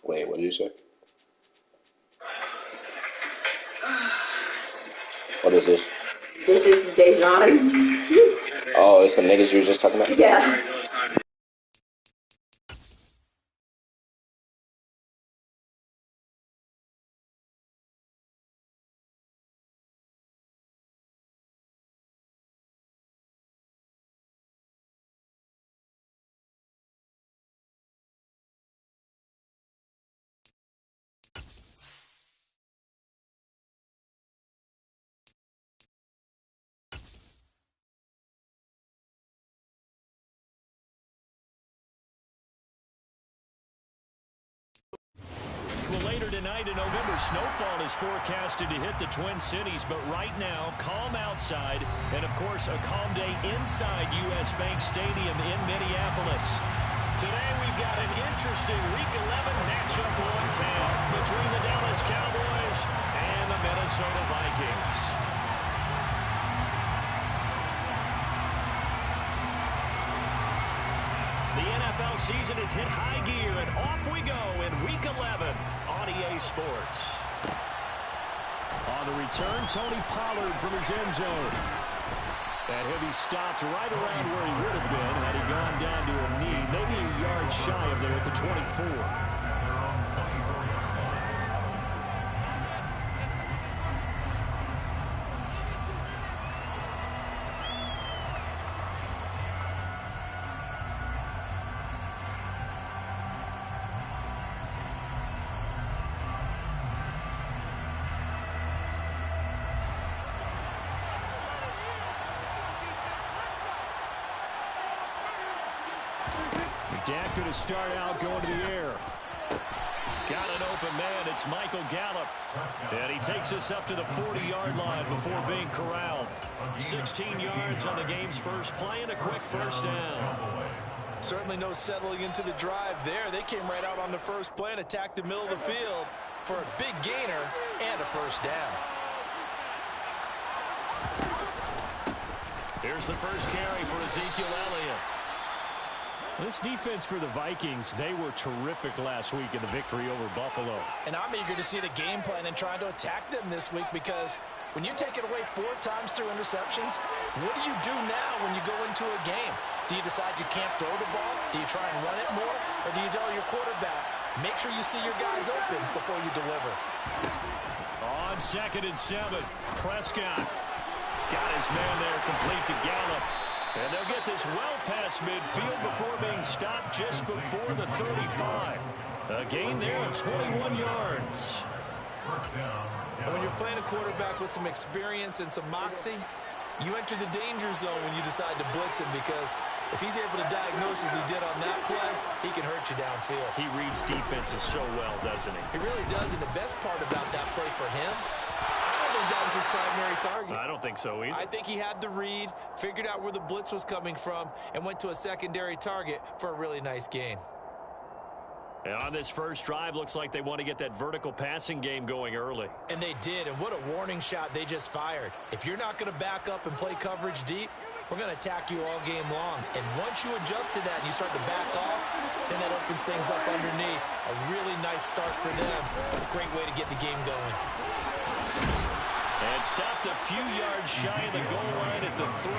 Wait, what did you say? What is this? This is Dejan. Oh, it's the niggas you were just talking about? Yeah. Well, later tonight in November, snowfall is forecasted to hit the Twin Cities, but right now, calm outside, and of course, a calm day inside U.S. Bank Stadium in Minneapolis. Today, we've got an interesting Week 11 matchup going down between the Dallas Cowboys and the Minnesota Vikings. The NFL season has hit high gear, and off we go in Week 11 on EA Sports. On the return, Tony Pollard from his end zone. And he'll be stopped right around where he would have been had he gone down to a knee, maybe a yard shy of there at the 24. Dak going to start out going to the air. Got an open man. It's Michael Gallup. And he takes us up to the 40-yard line before being corralled. 16 yards on the game's first play and a quick first down. Certainly no settling into the drive there. They came right out on the first play and attacked the middle of the field for a big gainer and a first down. Here's the first carry for Ezekiel Elliott. This defense for the Vikings, they were terrific last week in the victory over Buffalo. And I'm eager to see the game plan and trying to attack them this week, because when you take it away 4 times through interceptions, what do you do now when you go into a game? Do you decide you can't throw the ball? Do you try and run it more? Or do you tell your quarterback, make sure you see your guys open before you deliver? On 2nd and 7, Prescott got his man there, complete to Gallup. And they'll get this well past midfield before being stopped just before the 35. A gain there of 21 yards. When you're playing a quarterback with some experience and some moxie, you enter the danger zone when you decide to blitz him, because if he's able to diagnose as he did on that play, he can hurt you downfield. He reads defenses so well, doesn't he? He really does, and the best part about that play for him, I don't think that was his primary target. I don't think so either. I think he had the read, figured out where the blitz was coming from, and went to a secondary target for a really nice gain. And on this first drive, looks like they want to get that vertical passing game going early. And they did, and what a warning shot they just fired. If you're not going to back up and play coverage deep, we're going to attack you all game long. And once you adjust to that and you start to back off, then that opens things up underneath. A really nice start for them. Great way to get the game going. And stopped a few yards shy of the goal line at the 3.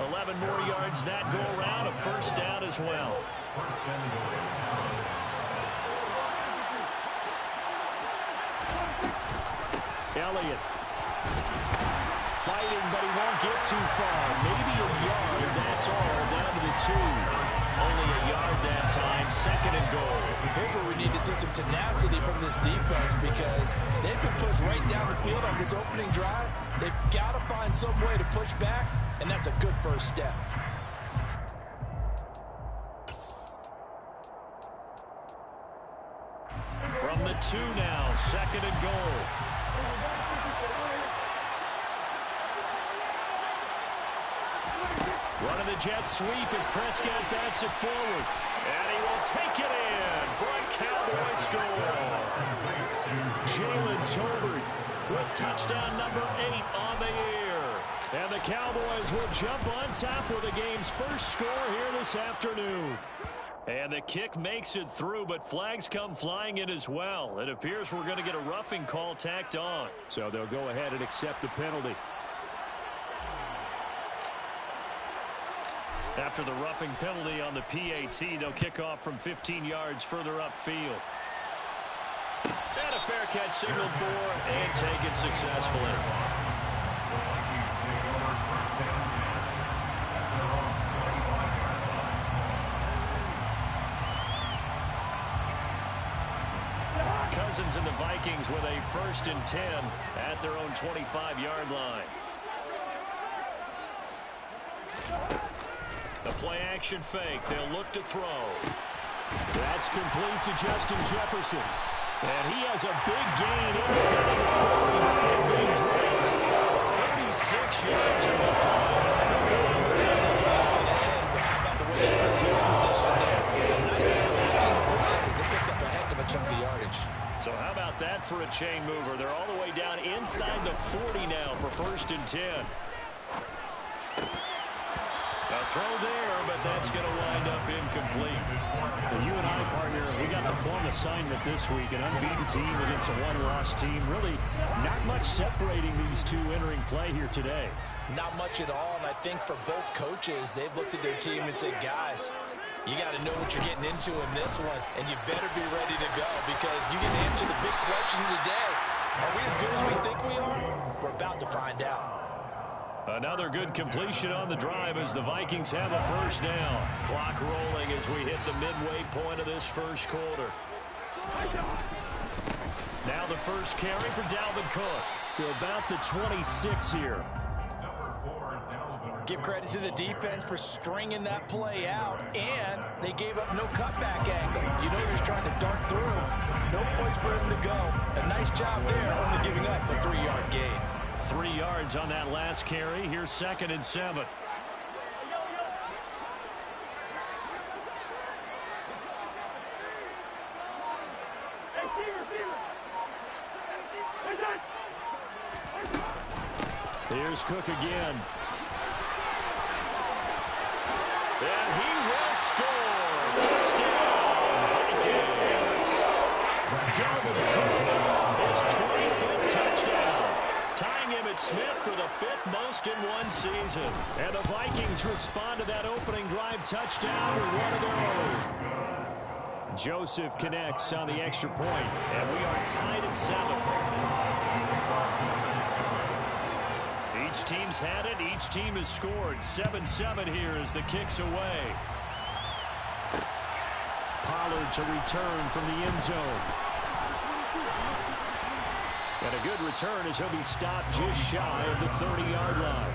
11 more yards that go around, a first down as well. Elliott fighting, but he won't get too far. Maybe a yard, that's all, down to the 2. Only a yard that time, 2nd and goal. Here's where we need to see some tenacity from this defense, because they've been pushed right down the field on this opening drive. They've got to find some way to push back, and that's a good first step. From the 2 now, 2nd and goal. Running the jet sweep as Prescott bats it forward. And he will take it in for a Cowboy score. Jalen Tolbert with touchdown number 8 on the year. And the Cowboys will jump on top with the game's first score here this afternoon. And the kick makes it through, but flags come flying in as well. It appears we're going to get a roughing call tacked on. So they'll go ahead and accept the penalty. After the roughing penalty on the PAT, they'll kick off from 15 yards further upfield. And a fair catch signaled for and taken successfully. Cousins and the Vikings with a 1st and 10 at their own 25-yard line. The play-action fake. They'll look to throw. That's complete to Justin Jefferson. And he has a big gain inside the 40 before being dragged. 36 yards on the play. This drive's going to end, but how about the way they took good position there? A nice attacking play. They picked up a heck of a chunk of yardage. So how about that for a chain mover? They're all the way down inside the 40 now for 1st and 10. A throw there, but that's going to wind up incomplete. Well, you and I, partner, we got the plum assignment this week. An unbeaten team against a one-loss team. Really not much separating these two entering play here today. Not much at all, and I think for both coaches, they've looked at their team and said, guys, you got to know what you're getting into in this one, and you better be ready to go because you can answer the big question today. Are we as good as we think we are? We're about to find out. Another good completion on the drive as the Vikings have a 1st down. Clock rolling as we hit the midway point of this 1st quarter. Now the first carry for Dalvin Cook to about the 26 here. Give credit to the defense for stringing that play out, and they gave up no cutback angle. You know he was trying to dart through. No place for him to go. A nice job there, only giving up a 3-yard gain. 3 yards on that last carry. Here's 2nd and 7. Here's Cook again. And he will score. Touchdown, Vikings. Dalvin Cook, his 25th touchdown. Tying Emmitt Smith for the 5th most in one season. And the Vikings respond to that opening drive touchdown with one of their own. Joseph connects on the extra point, and we are tied at 7. Each team's had it. Each team has scored. 7-7 here as the kick's away. Pollard to return from the end zone. And a good return as he'll be stopped just shy of the 30-yard line.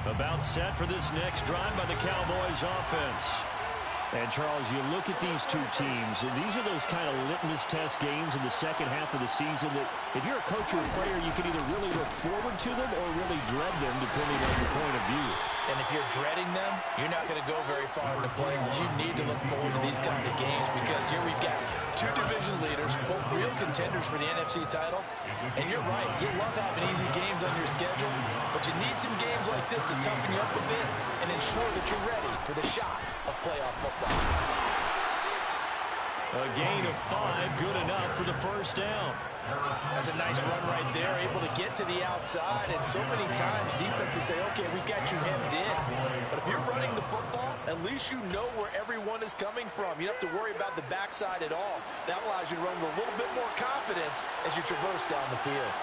About set for this next drive by the Cowboys offense. And, Charles, you look at these two teams, and these are those kind of litmus test games in the second half of the season that if you're a coach or a player, you can either really look forward to them or really dread them, depending on your point of view. And if you're dreading them, you're not going to go very far in the playoffs. You need to look forward to these kind of games because here we've got two division leaders, both real contenders for the NFC title. And you're right, you love having easy games on your schedule, but you need some games like this to toughen you up a bit and ensure that you're ready for the shock of playoff football. A gain of 5, good enough for the 1st down. That's a nice run right there, able to get to the outside. And so many times defenses say, okay, we got you hemmed in. But if you're running the football, at least you know where everyone is coming from. You don't have to worry about the backside at all. That allows you to run with a little bit more confidence as you traverse down the field.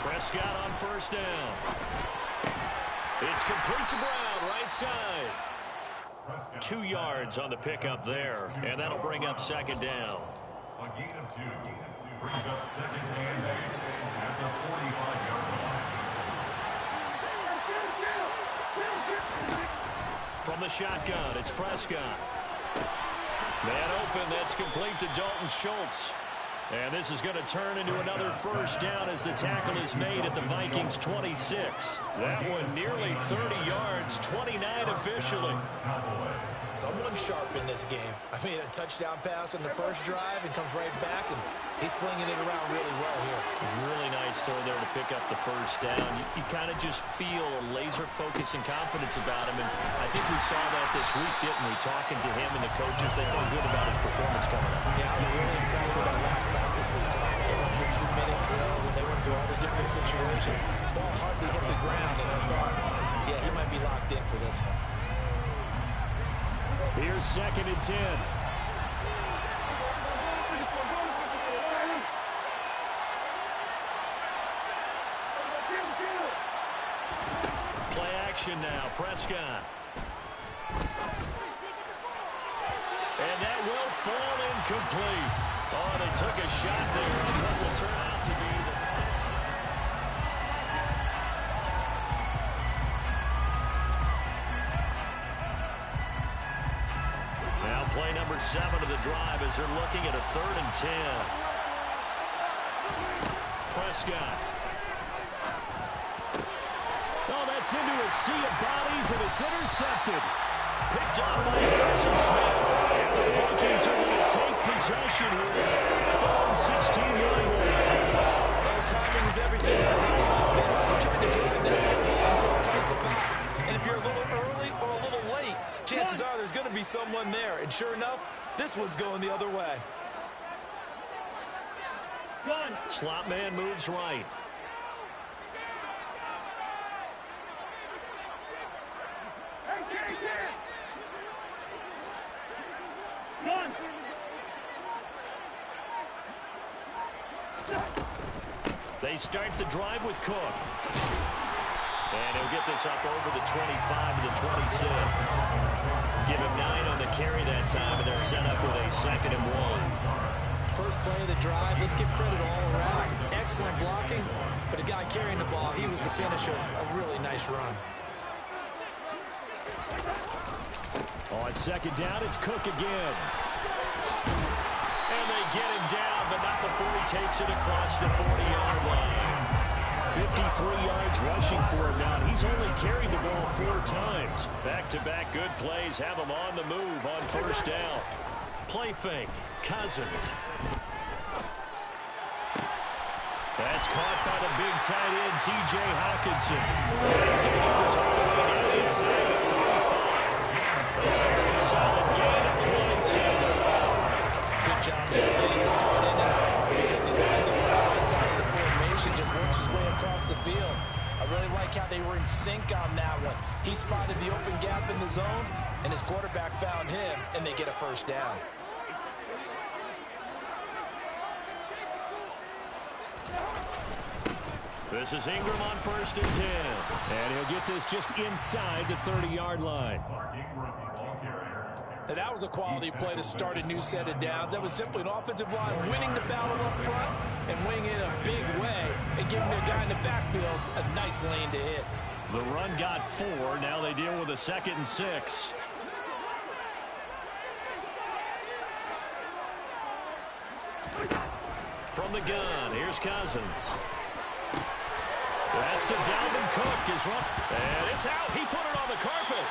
Prescott on 1st down. It's complete to Brown, right side. 2 yards on the pickup there, and that'll bring up 2nd down. A gain of 2 brings up 2nd and 8 at the 45-yard line. From the shotgun, it's Prescott. Man open, that's complete to Dalton Schultz. And this is going to turn into another first down as the tackle is made at the Vikings 26. That one nearly 30 yards, 29 officially. Someone sharp in this game. I mean, a touchdown pass on the first drive and comes right back, and he's flinging it around really well here. Really nice throw there to pick up the first down. You kind of just feel a laser focus and confidence about him, and I think we saw that this week, didn't we? Talking to him and the coaches, they felt good about his performance coming up. Yeah, I was really impressed with that last practice we saw. They went through 2-minute drill, and they went through all the different situations. Ball hardly hit the ground, and I thought, yeah, he might be locked in for this one. Here's 2nd and 10. Play action now, Prescott. And that will fall incomplete. Oh, they took a shot there on what will turn out to be the now play number 7 of the drive as they're looking at a 3rd and 10. Prescott. Oh, that's into a sea of bodies, and it's intercepted. Picked off by Harrison Smith. And the Vikings are going to take possession here. 16-9. Well, timing is everything. Vince, he tried to drive that into a tight spot. And if you're a little early or a little late, chances are there's going to be someone there. And sure enough, this one's going the other way. Slot man moves right. They start the drive with Cook. And he'll get this up over the 25 to the 26. Give him 9 on the carry that time, and they're set up with a 2nd and 1. First play of the drive, let's give credit all around. Excellent blocking, but the guy carrying the ball, he was the finisher. A really nice run. On 2nd down, it's Cook again. And they get him down, but not before he takes it across the 40-yard line. 53 yards rushing for him now. He's only carried the ball 4 times. Back-to-back good plays have him on the move on first down. Play fake. Cousins. That's caught by the big tight end, T.J. Hawkinson. He's going to get this all the way down inside the 45. A very solid gain of 27. Good job there. Getting his tight end involved because he lines up on the inside of the formation, just works his way across the field. I really like how they were in sync on that one. He spotted the open gap in the zone, and his quarterback found him, and they get a first down. This is Ingram on 1st and 10. And he'll get this just inside the 30-yard line. Now, that was a quality play to start a new set of downs. That was simply an offensive line winning the battle up front and winning it a big way and giving their guy in the backfield a nice lane to hit. The run got 4. Now they deal with a 2nd and 6. From the gun, here's Cousins. That's to Dalvin Cook. Is wrong. And it's out. He put it on the carpet.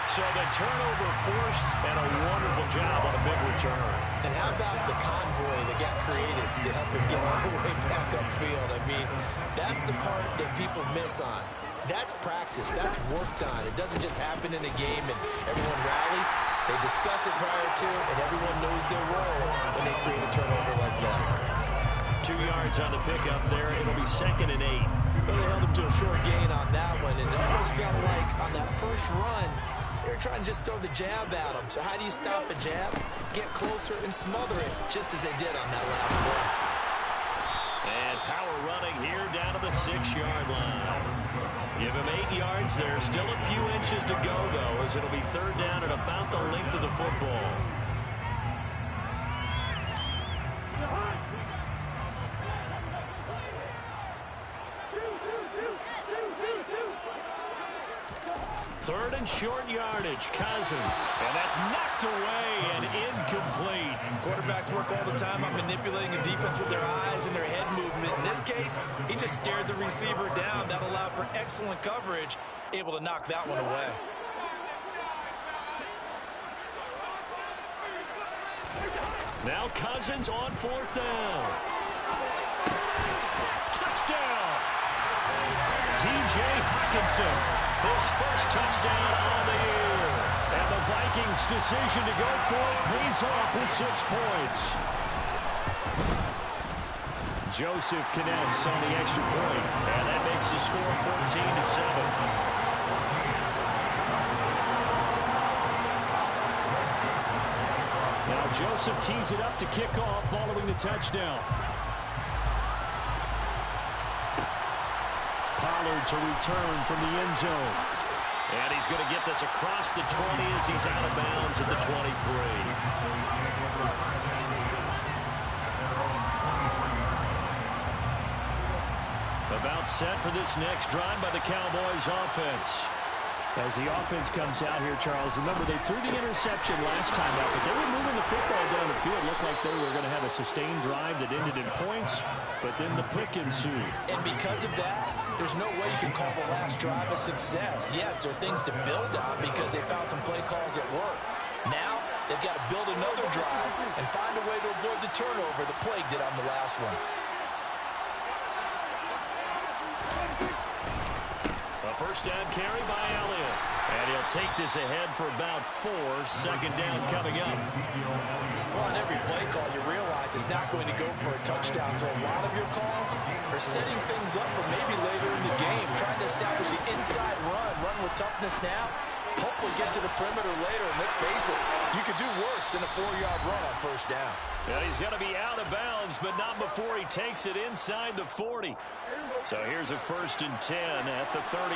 So the turnover forced, and a wonderful job on a big return. And how about the convoy that got created to help him get all the way back upfield? I mean, that's the part that people miss on. That's practice. That's worked on. It doesn't just happen in a game and everyone rallies. They discuss it prior to, and everyone knows their role when they create a turnover like that. 2 yards on the pickup there. It'll be 2nd and 8. Well, they held him to a short gain on that one, and it almost felt like on that first run, they were trying to just throw the jab at him. So how do you stop a jab? Get closer and smother it, just as they did on that last play. And power running here down to the 6-yard line. Give him 8 yards there. Still a few inches to go, though, as it'll be 3rd down at about the length of the football. Third and short yardage. Cousins. And that's knocked away and incomplete. Quarterbacks work all the time on manipulating a defense with their eyes and their head movement. In this case, he just stared the receiver down. That allowed for excellent coverage, able to knock that one away. Now Cousins on fourth down. Touchdown! T.J. Hockenson, his first touchdown on the year. And the Vikings' decision to go for it pays off with 6 points. Joseph connects on the extra point, and that makes the score 14-7. Now Joseph tees it up to kick off following the touchdown. Pollard to return from the end zone. And he's going to get this across the 20 as he's out of bounds at the 23. About set for this next drive by the Cowboys offense. As the offense comes out here, Charles, remember they threw the interception last time out, but they were moving the football down the field. Looked like they were going to have a sustained drive that ended in points, but then the pick ensued. And because of that, there's no way you can call the last drive a success. Yes, there are things to build on because they found some play calls that work. Now, they've got to build another drive and find a way to avoid the turnover that plagued it on the last one. First down carry by Elliott. And he'll take this ahead for about 4. Second down coming up. Well, on every play call, you realize it's not going to go for a touchdown. So a lot of your calls are setting things up for maybe later in the game. Trying to establish the inside run with toughness now. Hopefully get to the perimeter later. And let's face it, you could do worse than a 4-yard run on first down. Well, he's going to be out of bounds, but not before he takes it inside the 40. So here's a 1st and 10 at the 38.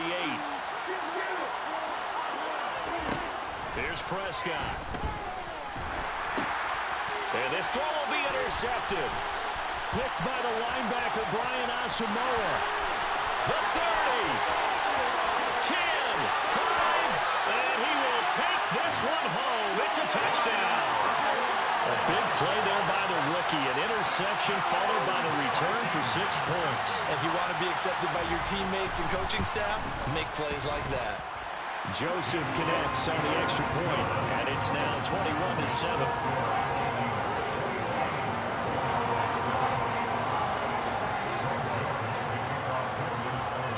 Here's Prescott. And this throw will be intercepted. Picked by the linebacker, Brian Asamoah. The 30. 10. 5. And he will take this one home. It's a touchdown. A big play there by the rookie. An interception followed by the return for 6 points. If you want to be accepted by your teammates and coaching staff, make plays like that. Joseph connects on the extra point, and it's now 21-7.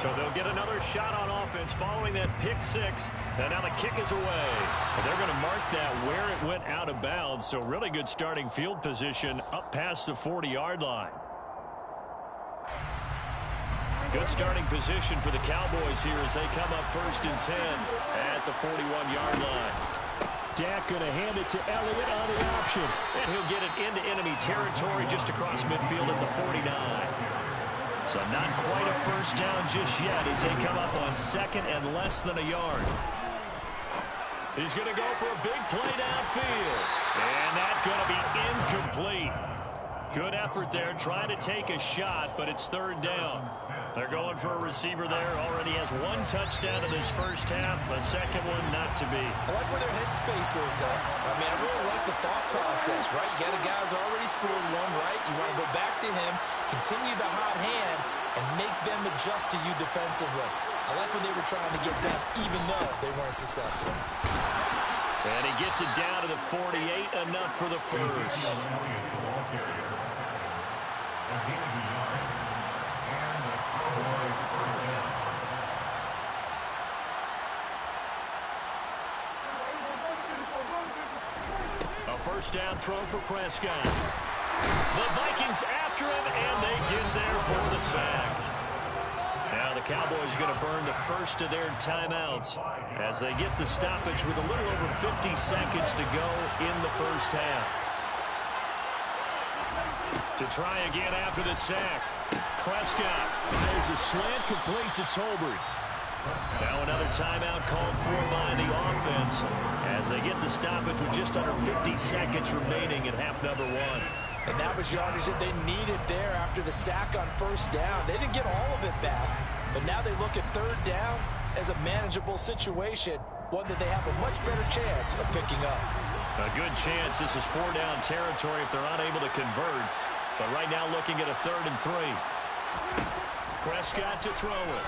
So they'll get another shot on offense following that pick 6. And now the kick is away. And they're going to mark that where it went out of bounds. So really good starting field position up past the 40-yard line. Good starting position for the Cowboys here as they come up 1st and 10 at the 41-yard line. Dak going to hand it to Elliott on the option. And he'll get it into enemy territory just across midfield at the 49. So not quite a first down just yet as they come up on 2nd and less than a yard. He's going to go for a big play downfield. And that's going to be incomplete. Good effort there, trying to take a shot, but it's 3rd down. They're going for a receiver there. Already has 1 touchdown in this first half. A second one not to be. I like where their headspace is, though. I mean, I really like the thought process, right? You got a guy who's already scored one, right? You want to go back to him, continue the hot hand, and make them adjust to you defensively. I like what they were trying to get done, even though they weren't successful. And he gets it down to the 48, enough for the first. A first down throw for Prescott. The Vikings after him, and they get there for the sack. Now the Cowboys going to burn the first of their timeouts as they get the stoppage with a little over 50 seconds to go in the first half. To try again after the sack. Prescott. There's a slant, completes it to Tolbert. Now another timeout called for by the offense as they get the stoppage with just under 50 seconds remaining in half number 1. And that was yardage that they needed there after the sack on first down. They didn't get all of it back, but now they look at 3rd down, as a manageable situation, one that they have a much better chance of picking up. A good chance this is 4-down territory if they're unable to convert. But right now looking at a 3rd and 3. Prescott to throw it.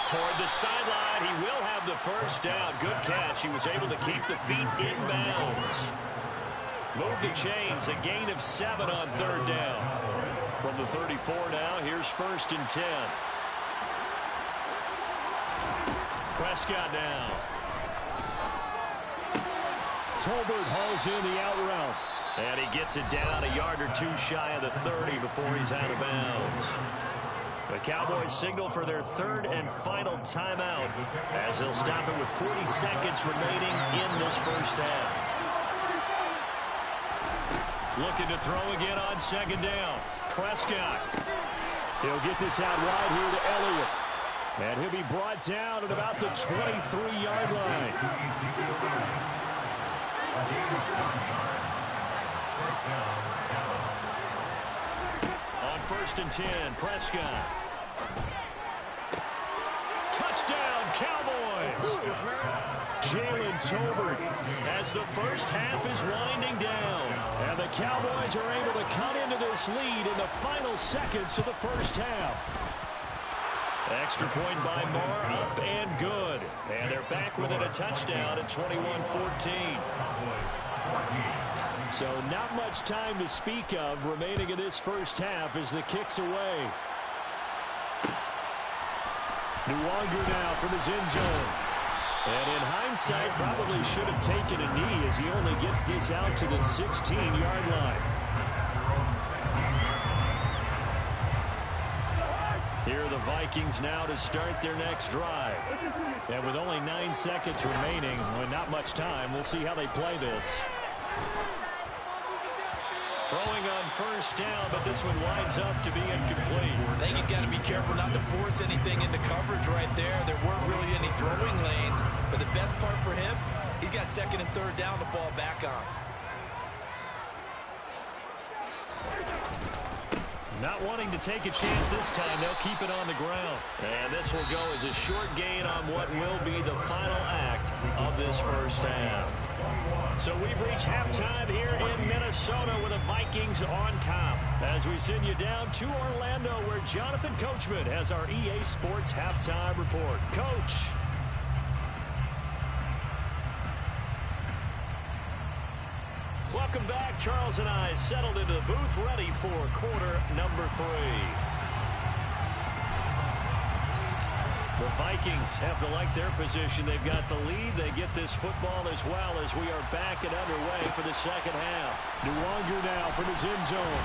Toward the sideline, he will have the first down. Good catch. He was able to keep the feet in bounds. Move the chains. A gain of 7 on 3rd down. From the 34 now, here's 1st and 10. Prescott now. Tolbert hauls in the out route. And he gets it down a yard or 2 shy of the 30 before he's out of bounds. The Cowboys signal for their 3rd and final timeout as they'll stop it with 40 seconds remaining in this first half. Looking to throw again on 2nd down. Prescott. He'll get this out wide here to Elliott. And he'll be brought down at about the 23-yard line. On 1st and 10, Prescott. Touchdown, Cowboys! Jalen Tolbert as the first half is winding down. And the Cowboys are able to cut into this lead in the final seconds of the first half. Extra point by Moore, up and good. And they're back within a touchdown at 21-14. So not much time to speak of remaining in this first half as the kick's away. Nfgl now from his end zone. And in hindsight, probably should have taken a knee as he only gets this out to the 16-yard line. Here are the Vikings now to start their next drive. And with only 9 seconds remaining, with not much time, we'll see how they play this. Throwing on 1st down, but this one winds up to be incomplete. I think he's got to be careful not to force anything into coverage right there. There weren't really any throwing lanes, but the best part for him, he's got 2nd and 3rd down to fall back on. Not wanting to take a chance this time, they'll keep it on the ground. And this will go as a short gain on what will be the final act of this first half. So we've reached halftime here in Minnesota with the Vikings on top. As we send you down to Orlando where Jonathan Coachman has our EA Sports halftime report. Coach. Welcome back. Charles and I settled into the booth ready for quarter number 3. The Vikings have to like their position. They've got the lead. They get this football as well as we are back and underway for the second half. Nfgl now from his end zone.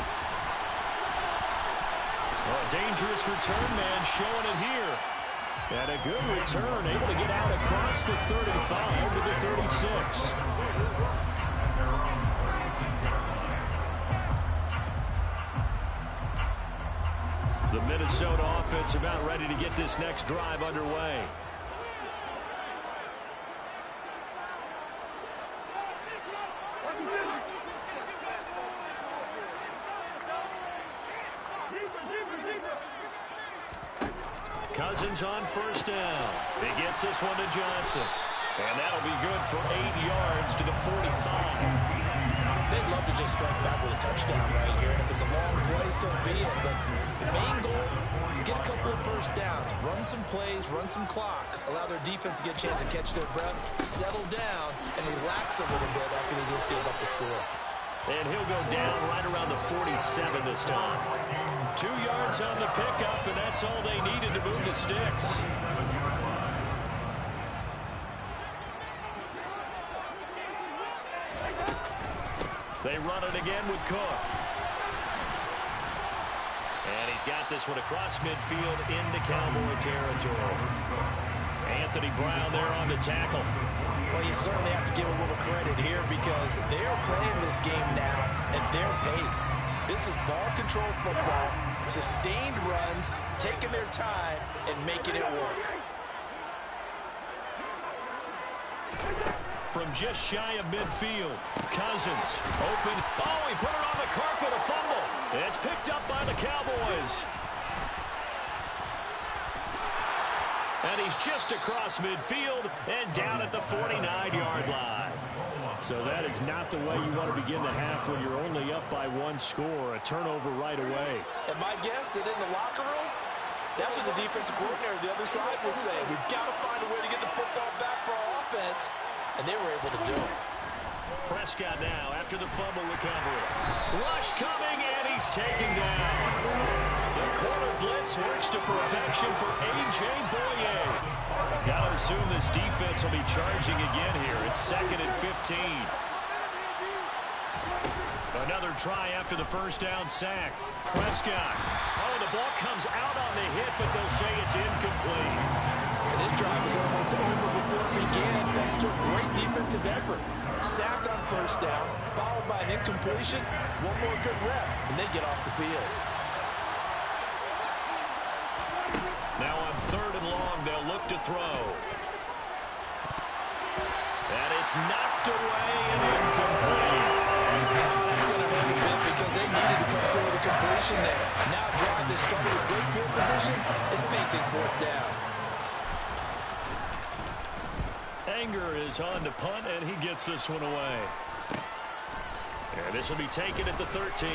Well, dangerous return man showing it here. And a good return, able to get out across the 35 to the 36. The Minnesota offense about ready to get this next drive underway. Cousins on 1st down. He gets this one to Johnson. And that'll be good for 8 yards to the 45. They'd love to just strike back with a touchdown right here. And if it's a long play, so be it. But the main goal, get a couple of 1st downs. Run some plays, run some clock. Allow their defense to get a chance to catch their breath, settle down, and relax a little bit after they just gave up the score. And he'll go down right around the 47 this time. 2 yards on the pickup, and that's all they needed to move the sticks. They run it again with Cook. And he's got this one across midfield into Cowboy territory. Anthony Brown there on the tackle. Well, you certainly have to give a little credit here because they're playing this game now at their pace. This is ball control football, sustained runs, taking their time, and making it work. From just shy of midfield, Cousins open. Oh, he put it on the carpet, a fumble. It's picked up by the Cowboys. And he's just across midfield and down at the 49-yard line. So that is not the way you want to begin the half when you're only up by one score. A turnover right away. And my guess that in the locker room, that's what the defensive coordinator of the other side was saying. We've got to find a way to get the football back for our offense. And they were able to do it. Prescott now after the fumble recovery. Rush coming, and he's taken down. The corner blitz works to perfection for A.J. Boye. Got to assume this defense will be charging again here. It's 2nd and 15. Another try after the first down sack. Prescott. Oh, the ball comes out on the hit, but they'll say it's incomplete. And this drive was almost over before it began, thanks to a great defensive effort. Sacked on first down, followed by an incompletion. One more good rep, and they get off the field. Now on 3rd and long, they'll look to throw. And it's knocked away and incomplete. That's going to hurt a bit because they needed to come through with a completion there. Now a drive that started with great field position is facing 4th down. Anger is on to punt, and he gets this one away. And this will be taken at the 13.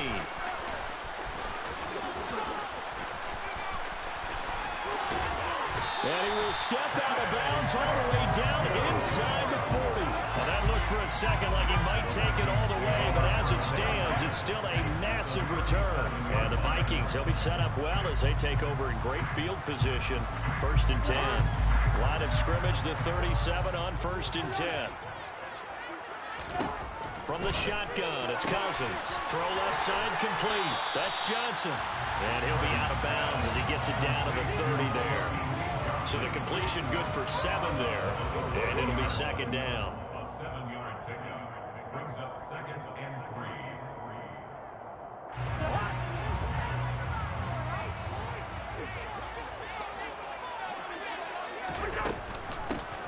And he will step out of bounds all the way down inside the 40. Well, that looked for a second like he might take it all the way, but as it stands, it's still a massive return. And the Vikings, they'll be set up well as they take over in great field position. 1st and 10. Line of scrimmage, the 37 on 1st and 10. From the shotgun, it's Cousins. Throw left side complete. That's Johnson. And he'll be out of bounds as he gets it down to the 30 there. So the completion good for 7 there. And it'll be 2nd down. A 7-yard pickup brings up 2nd and 3.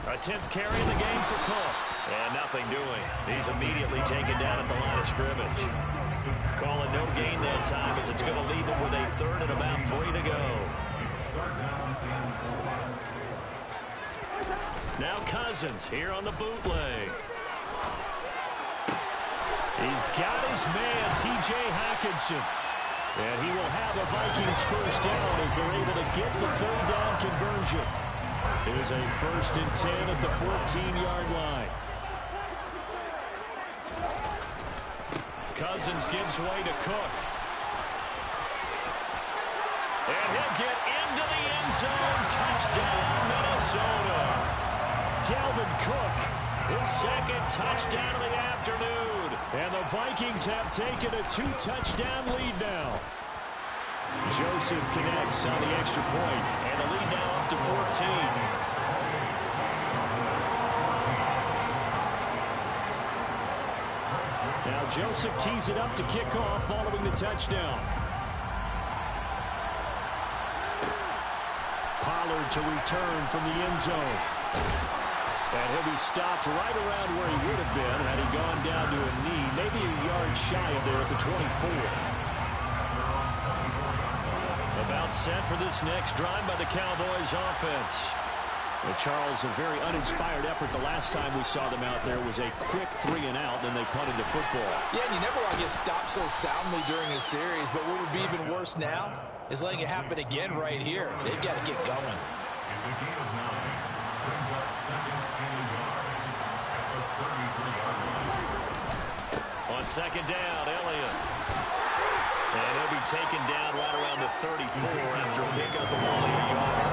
A 10th carry in the game for Cook. And nothing doing. He's immediately taken down at the line of scrimmage. Calling no gain that time as it's going to leave him with a 3rd and about 3 to go. Now Cousins here on the bootleg. He's got his man, T.J. Hockenson. And he will have a Vikings first down as they're able to get the 3rd down conversion. Here's a 1st and 10 at the 14-yard line. Cousins gives way to Cook. And he'll get into the end zone. Touchdown, Minnesota. Dalvin Cook, his 2nd touchdown of the afternoon. And the Vikings have taken a 2-touchdown lead now. Joseph connects on the extra point, and the lead now up to 14. Now Joseph tees it up to kick off following the touchdown. Pollard to return from the end zone. And he'll be stopped right around where he would have been had he gone down to a knee, maybe a yard shy of there at the 24. About set for this next drive by the Cowboys offense. Well, Charles, a very uninspired effort the last time we saw them out there was a quick 3 and out, then they punted the football. Yeah, and you never want to get stopped so soundly during a series, but what would be even worse now is letting it happen again right here. They've got to get going. It's a gain of 9. Brings up 2nd and a yard at the 33-yard line. On 2nd down, Elliott. And he'll be taken down right around the 34 after a pickup of only a yard.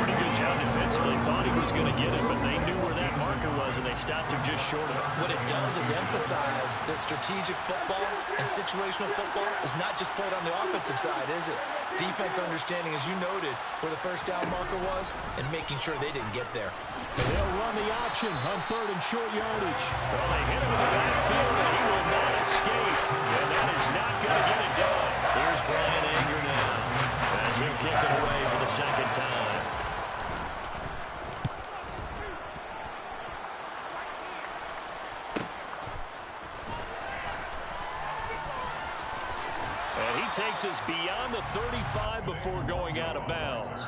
Pretty good job defensively. Thought he was going to get it, but they knew where that marker was, and they stopped him just short of it. What it does is emphasize that strategic football and situational football is not just played on the offensive side, is it? Defense understanding, as you noted, where the first down marker was and making sure they didn't get there. And they'll run the option on 3rd and short yardage. Well, they hit him in the backfield, and he will not escape. And that is not going to get it done. Here's Brian Anger now as he'll kick it away for the 2nd time. And he takes us beyond the 35 before going out of bounds.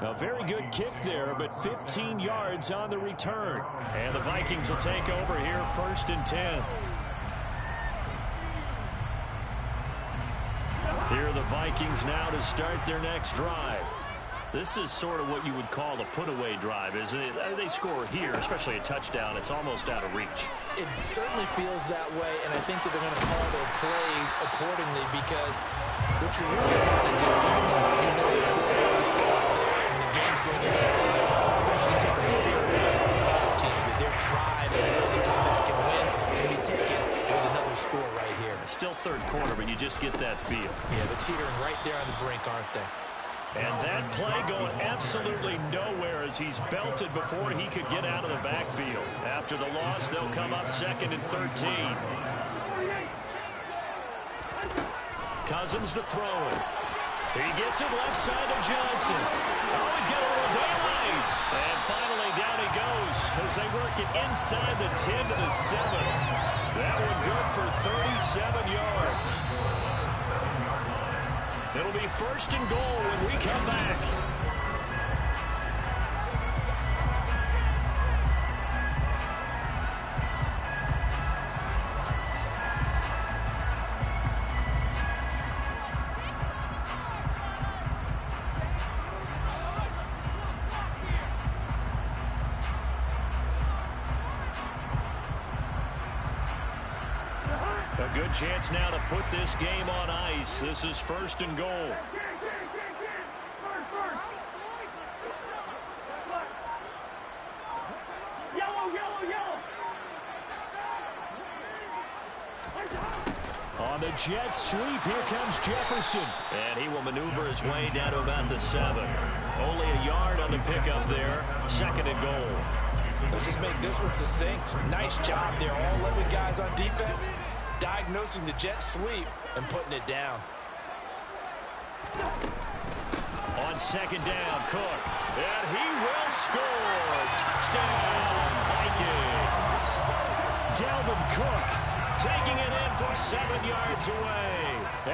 A very good kick there, but 15 yards on the return. And the Vikings will take over here, 1st and 10. Here are the Vikings now to start their next drive. This is sort of what you would call a put-away drive, isn't it? They score here, especially a touchdown. It's almost out of reach. It certainly feels that way, and I think that they're going to call their plays accordingly because what you really want to do, even though you know the scoreboard is still up there and the game's going to go on, I think you take the spirit away from another team. That their drive and will to come back and win can be taken with another score right here. Still 3rd quarter, but you just get that feel. Yeah, they're teetering right there on the brink, aren't they? And that play going absolutely nowhere as he's belted before he could get out of the backfield. After the loss, they'll come up 2nd and 13. Cousins to throw it. He gets it left side to Johnson. Oh, he's got a little daylight. And finally down he goes as they work it inside the 10 to the 7. That one good for 37 yards. It'll be 1st and goal when we come back. A good chance now to put this game on ice. This is 1st and goal. On the jet sweep, here comes Jefferson. And he will maneuver his way down to about the 7. Only a yard on the pickup there. 2nd and goal. Let's just make this one succinct. Nice job there. All 11 guys on defense diagnosing the jet sweep and putting it down. On 2nd down, Cook. And he will score. Touchdown, Vikings. Dalvin Cook taking it in from 7 yards away.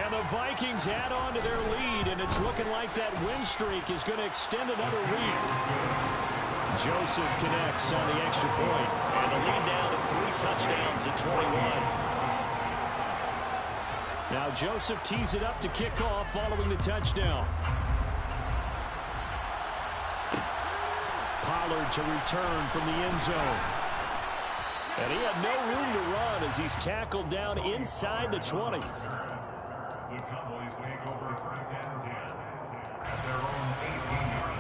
And the Vikings add on to their lead, and it's looking like that win streak is going to extend another week. Joseph connects on the extra point, and the lead down to 3 touchdowns at 21. Now Joseph tees it up to kick off following the touchdown. Pollard to return from the end zone. And he had no room to run as he's tackled down inside the 20. The Cowboys take over 1st and 10 at their own 18-yard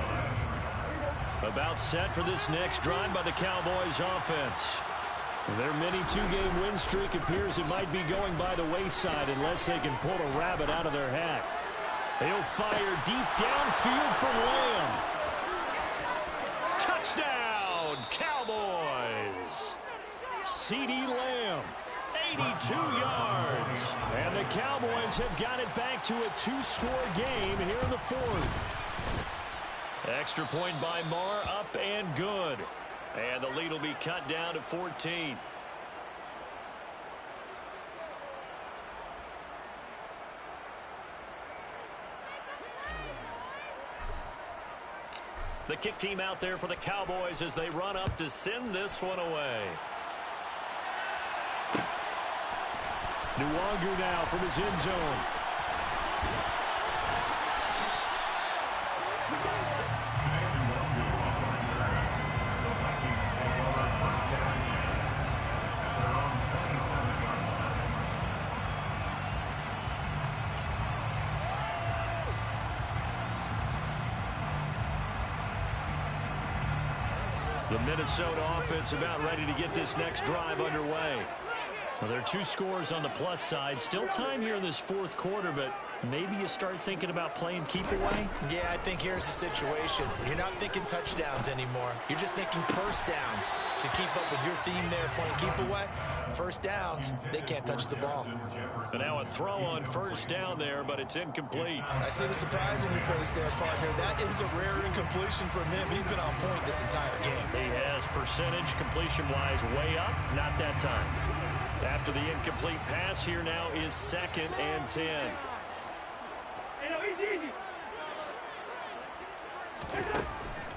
line. About set for this next drive by the Cowboys offense. Their mini 2-game win streak appears it might be going by the wayside unless they can pull a rabbit out of their hat. He'll fire deep downfield from Lamb. Touchdown, Cowboys! CeeDee Lamb, 82 yards. And the Cowboys have got it back to a 2-score game here in the 4th. Extra point by Marr, up and good. And the lead will be cut down to 14. The kick team out there for the Cowboys as they run up to send this one away. Nwangu now from his end zone. The Minnesota offense about ready to get this next drive underway. Well, there are 2 scores on the plus side. Still time here in this 4th quarter, but maybe you start thinking about playing keep away? Yeah, I think here's the situation. You're not thinking touchdowns anymore. You're just thinking 1st downs. To keep up with your theme there, playing keep away, 1st downs, they can't touch the ball. And now a throw on 1st down there, but it's incomplete. I see the surprise in your face there, partner. That is a rare incompletion from him. He's been on point this entire game. He has percentage completion-wise way up, not that time. After the incomplete pass, here now is 2nd and 10.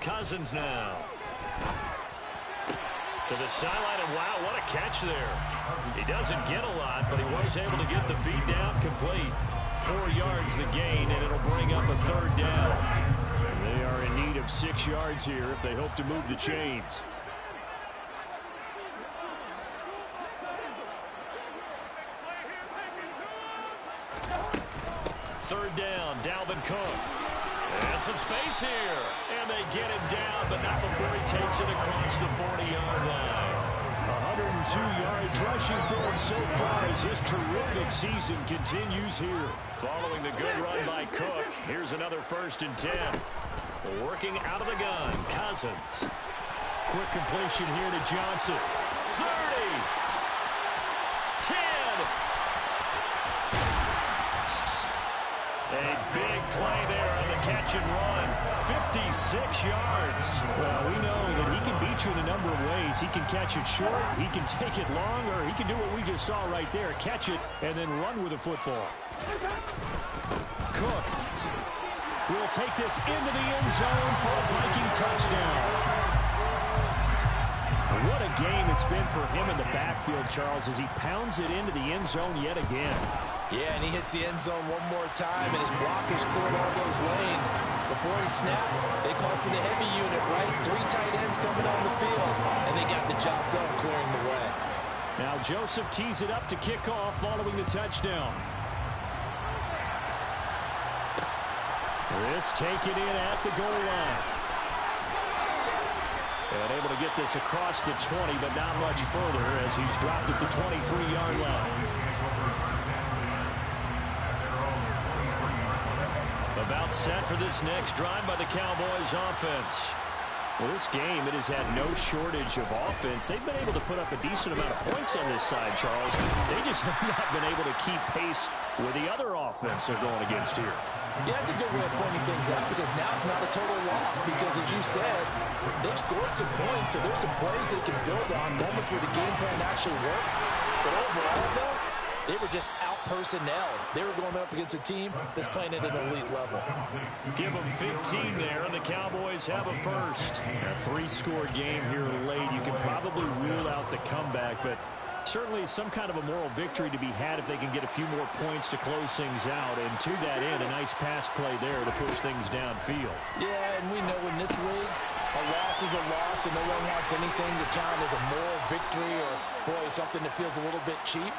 Cousins now. To the sideline, and wow, what a catch there. He doesn't get a lot, but he was able to get the feed down complete. 4 yards the gain, and it'll bring up a 3rd down. They are in need of 6 yards here if they hope to move the chains. 3rd down, Dalvin Cook. And some space here. And they get him down, but not before he takes it across the 40-yard line. 102 yards rushing for him so far as this terrific season continues here. Following the good run by Cook, here's another 1st and 10. Working out of the gun, Cousins. Quick completion here to Johnson. 30. 10. A big play there on the catch and run. 56 yards. Well, we know that he can beat you in a number of ways. He can catch it short, he can take it long, or he can do what we just saw right there, catch it and then run with the football. Cook will take this into the end zone for a Viking touchdown. What a game it's been for him in the backfield, Charles, as he pounds it into the end zone yet again. Yeah, and he hits the end zone one more time, and his blockers cleared all those lanes. Before he snapped, they called for the heavy unit, right? 3 tight ends coming on the field, and they got the job done clearing the way. Now Joseph tees it up to kick off following the touchdown. This taken in at the goal line. And able to get this across the 20, but not much further as he's dropped at the 23-yard line. About set for this next drive by the Cowboys offense. Well, this game, it has had no shortage of offense. They've been able to put up a decent amount of points on this side, Charles. They just have not been able to keep pace with the other offense they're going against here. Yeah, that's a good way of pointing things out because now it's not a total loss because, as you said, they've scored some points, so there's some plays they can build on, moments where the game plan actually worked. But overall, though, they were just out-personnel. They were going up against a team that's playing at an elite level. Give them 15 there, and the Cowboys have a first. A 3-score game here late. You can probably rule out the comeback, but certainly some kind of a moral victory to be had if they can get a few more points to close things out. And to that end, a nice pass play there to push things downfield. Yeah, and we know in this league, a loss is a loss, and no one wants anything to count as a moral victory or, boy, something that feels a little bit cheap.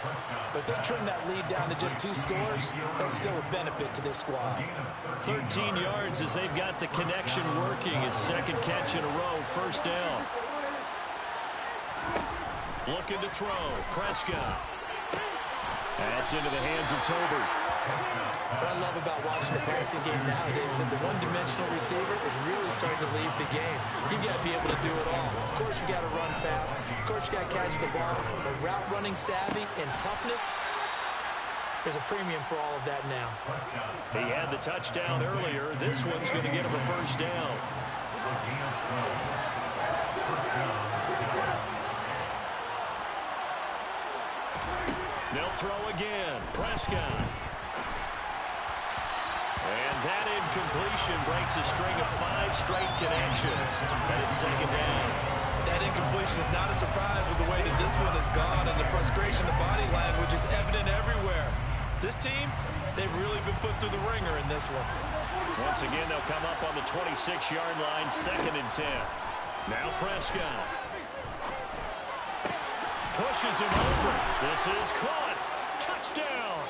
But they've trimmed that lead down to just 2 scores. That's still a benefit to this squad. 13 yards as they've got the connection working. His 2nd catch in a row, 1st down. Looking to throw. Prescott. That's into the hands of Tolbert. What I love about watching the passing game nowadays is that the one-dimensional receiver is really starting to leave the game. You've got to be able to do it all. Of course, you got to run fast. Of course, you got to catch the ball. But route running savvy and toughness, there's a premium for all of that now. He had the touchdown earlier. This one's going to get him a 1st down. They'll throw again. Prescott. And that incompletion breaks a string of 5 straight connections. And it's 2nd down. That incompletion is not a surprise with the way that this one has gone, and the frustration of body language is evident everywhere. This team, they've really been put through the ringer in this one. Once again, they'll come up on the 26-yard line, 2nd and 10. Now Prescott. Pushes him over. This is caught. Touchdown.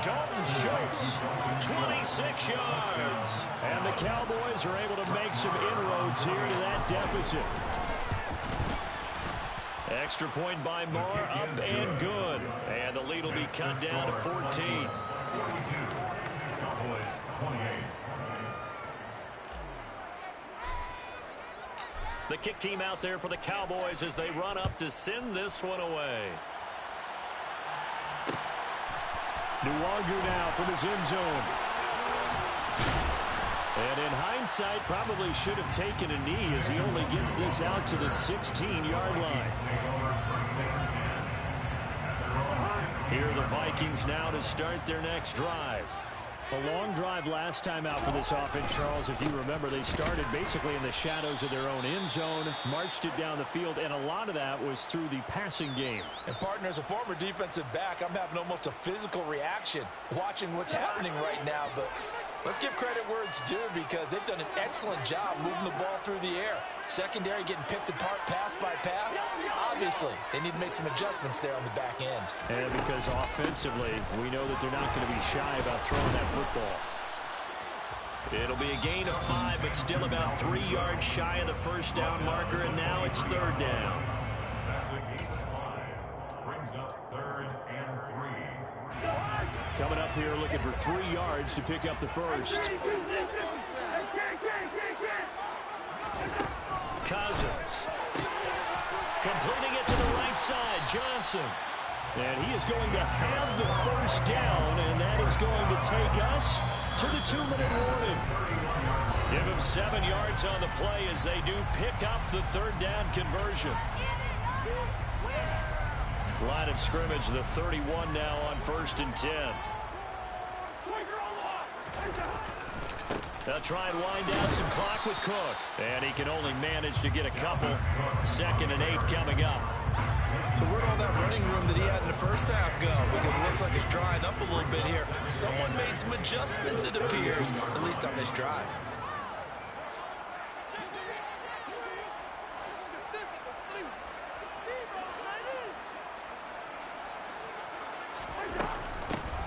Dalton Schultz, 26 yards. And the Cowboys are able to make some inroads here to that deficit. Extra point by Moore, up and good. And the lead will be cut down to 14. The kick team out there for the Cowboys as they run up to send this one away. Nwangu now from his end zone. And in hindsight, probably should have taken a knee as he only gets this out to the 16-yard line. Here are the Vikings now to start their next drive. A long drive last time out for this offense, Charles. If you remember, they started basically in the shadows of their own end zone, marched it down the field, and a lot of that was through the passing game. And, partner, as a former defensive back, I'm having almost a physical reaction watching what's happening right now. But let's give credit where it's due because they've done an excellent job moving the ball through the air. Secondary getting picked apart pass by pass. Obviously, they need to make some adjustments there on the back end. And because offensively, we know that they're not going to be shy about throwing that football. It'll be a gain of 5, but still about 3 yards shy of the first down marker, and now it's 3rd down. That's a gain of 5. Brings up 3rd and 3. Coming up here looking for 3 yards to pick up the first. Cousins. Completing it to the right side, Johnson. And he is going to have the first down, and that is going to take us to the 2-minute warning. Give him 7 yards on the play as they do pick up the 3rd down conversion. Line of scrimmage, the 31 now on 1st and 10. They'll try and wind down some clock with Cook. And he can only manage to get a couple. 2nd and 8 coming up. So where'd all that running room that he had in the first half go? Because it looks like it's drying up a little bit here. Someone made some adjustments, it appears, at least on this drive.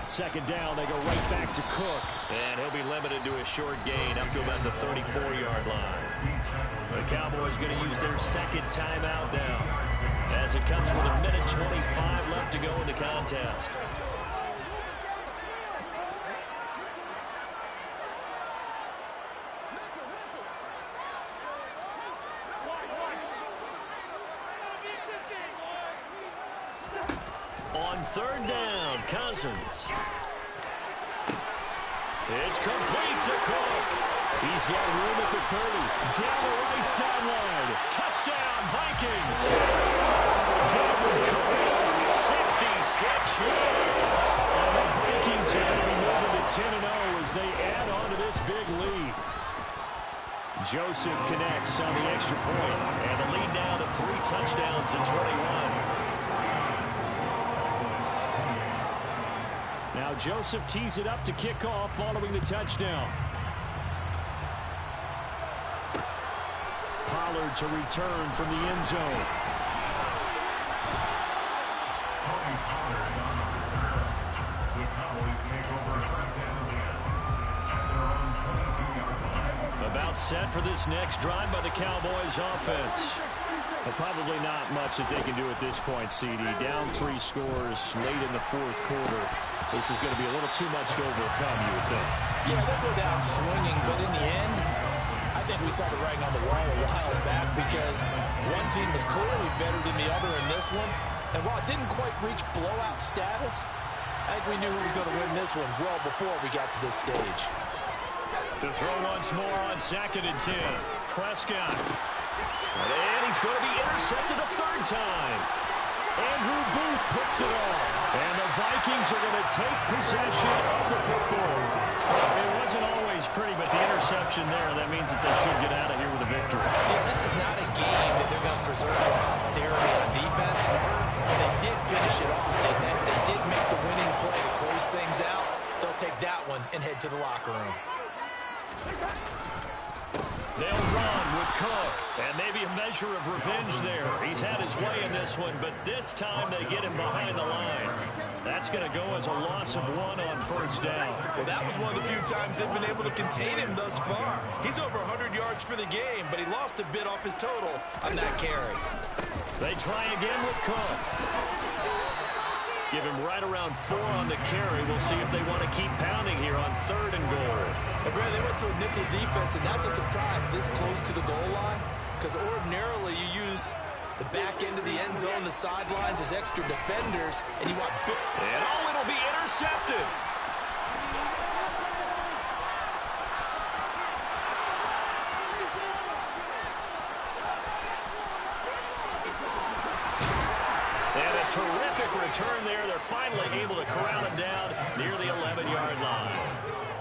Second down, they go right back to Cook. And he'll be limited to a short gain up to about the 34-yard line. The Cowboys going to use their second timeout now, as it comes with 1:25 left to go in the contest. On 3rd down, Cousins. It's complete to Cook. He's got room at the 30. Down the right sideline. Touchdown, Vikings. Dalvin Cook, 66 yards. And the Vikings are going to be moving to 10-0 as they add on to this big lead. Joseph connects on the extra point. And the lead now to 3 touchdowns in 21. Now Joseph tees it up to kick off following the touchdown. Pollard to return from the end zone. Tony Pollard on the return. The Cowboys make over 1st and 10 at their own 22-yard line. About set for this next drive by the Cowboys offense. But probably not much that they can do at this point, CD. Down 3 scores late in the 4th quarter. This is going to be a little too much to overcome, you would think. Yeah, they'll go down swinging, but in the end, I think we saw the writing on the wall a while back because one team was clearly better than the other in this one. And while it didn't quite reach blowout status, I think we knew who was going to win this one well before we got to this stage. To throw once more on 2nd and 10. Prescott. And he's going to be intercepted a 3rd time. Andrew Booth puts it on. And the Vikings are going to take possession of the football. It wasn't always pretty, but the interception there, that means that they should get out of here with a victory. Yeah, this is not a game that they're going to preserve for posterity on defense. And they did finish it off, didn't they? They did make the winning play to close things out. They'll take that one and head to the locker room. They'll run with Cook, and maybe a measure of revenge there. He's had his way in this one, but this time they get him behind the line. That's going to go as a loss of 1 on 1st down. Well, that was one of the few times they've been able to contain him thus far. He's over 100 yards for the game, but he lost a bit off his total on that carry. They try again with Cook. Give him right around 4 on the carry. We'll see if they want to keep pounding here on 3rd and goal. And Brad, they went to a nickel defense, and that's a surprise this close to the goal line, because ordinarily you use the back end of the end zone, the sidelines as extra defenders, and you want... And oh, it'll be intercepted. And a terrific return there. They're finally able to corral him down near the 11-yard line.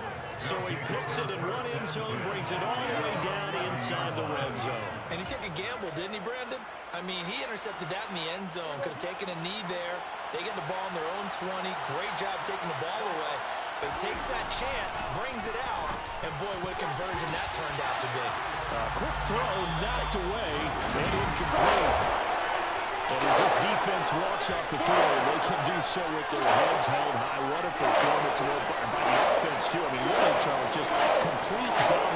So he picks it in one end zone, brings it all the way down inside the red zone. And he took a gamble, didn't he, Brandon? I mean, he intercepted that in the end zone. Could have taken a knee there. They get the ball on their own 20. Great job taking the ball away. But he takes that chance, brings it out, and boy, what a conversion that turned out to be. Quick throw, knocked away, and incomplete. And as this defense walks off the field, they can do so with their heads held high. What a performance by the offense, too. I mean, really, Charles, just complete dominance